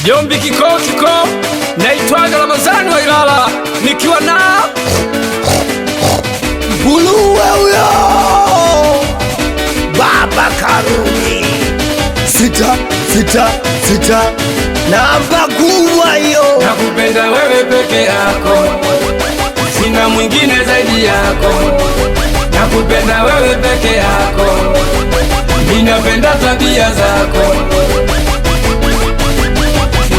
Yombi kiko naitwaga Ramadhani wa Ilala nikiwa na Buluwe huyo Baba Karuni sita namba kubwa hiyo. Nakupenda wewe peke yako, sina mwingine zaidi yako. Nakupenda wewe peke yako, ninapenda tabia zako.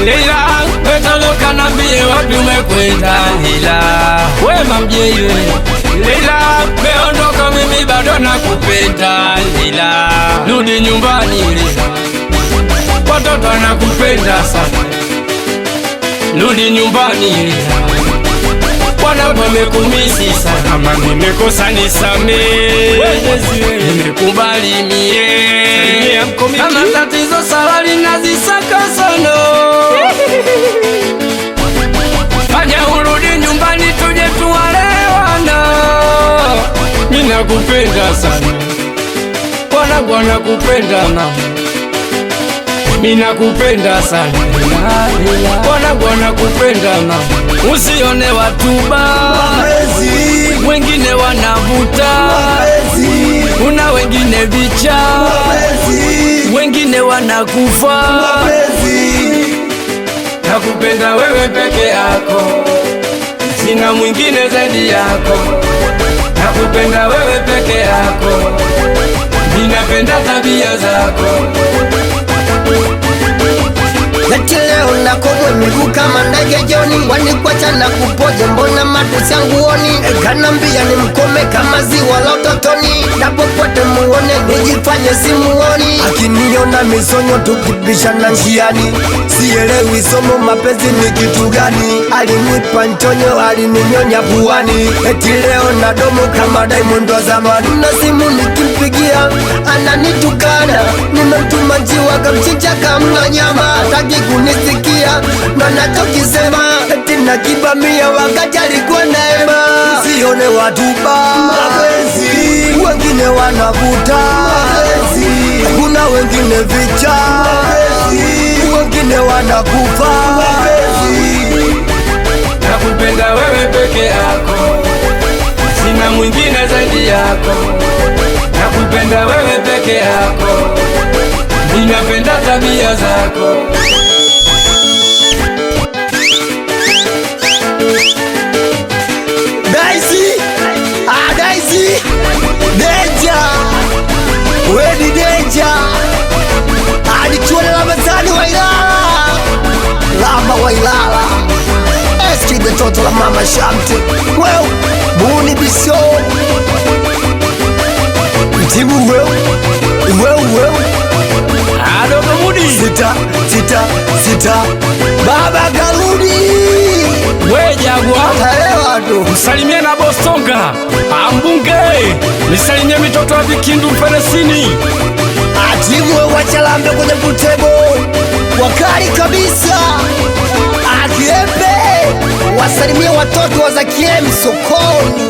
Leila, wetoloka nambie wapi umekwenda Leila. Wema mjewe Leila, meondoka mimi bado nakupenda Leila. Rudi nyumbani Leila, watoto nakupenda sana. Rudi nyumbani Leila, wana wamekumisi sana. Kama nimekosa nisamee, nimekubali mie. Kama tatizo salali nazisaka sana. Fanya urudi nyumbani tuje tuwalewana. Mina kupenda sana, wana kupenda mama. Mina kupenda sana, wana kupenda mama. Usione watuba wengine wanavuta, una wengine vicha, wengine wanakufa. Nakupenda wewe peke yako, sina mwingine zaidi yako. Nakupenda wewe peke yako, ninapenda tabia zako. Eti leo nakogo miguu kama ndege joni, wanikwacha na kupoje mbona matusi yanguoni. Kanambia ni mkome kama ziwa la utotoni, na popote muone nijifanye simuoni. Akiniona misonyo tukipishana njiani, sielewi somo mapenzi ni kitu gani. Alinipa nchonyo alininyonya puani, eti leo na domo kama Diamond wa zamani. Na simu nikimpigia ananitukana, nimemtuma njiwa kamchinja kama nyama. Hataki kunisikia na nachokisema, eti nakibamia wakati alikuwa naema. Usione watuba wengine wanavuta, kuna wengine vicha, wengine wanakufa. Nakupenda wewe peke yako, sina mwingine zaidi yako. Nakupenda wewe peke yako, ninapenda tabia zako. Daisy Danger, Wedi Danger, alichwele Ramadhani wa Ilala, Lama wa Ilala, eski de toto la mama Shamte, well, Buni Bisho, Timu well, Adogo Mudi sita, Baba Karuni, Wejagwa msalimie na Bostonga Ambunge, misalimie mitoto wa Vikindu Mferesini. Atimwe wachalambe kwenye Butebo, wakali kabisa. Akiembe wasalimie watoto wa Zakiem sokoni.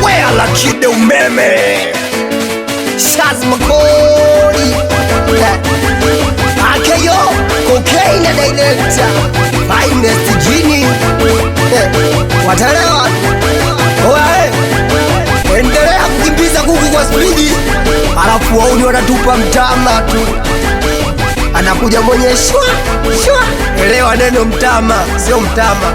Wea la kide umeme Shaz Makori Akeyo Cocaine Director Finest Genie watalewa. Oe, endelea kukimbiza kuku kwa spidi, alafu wauni wanatupa mtama tu. Anakuja mwenye shwa. Elewa neno mtama, sio mtama.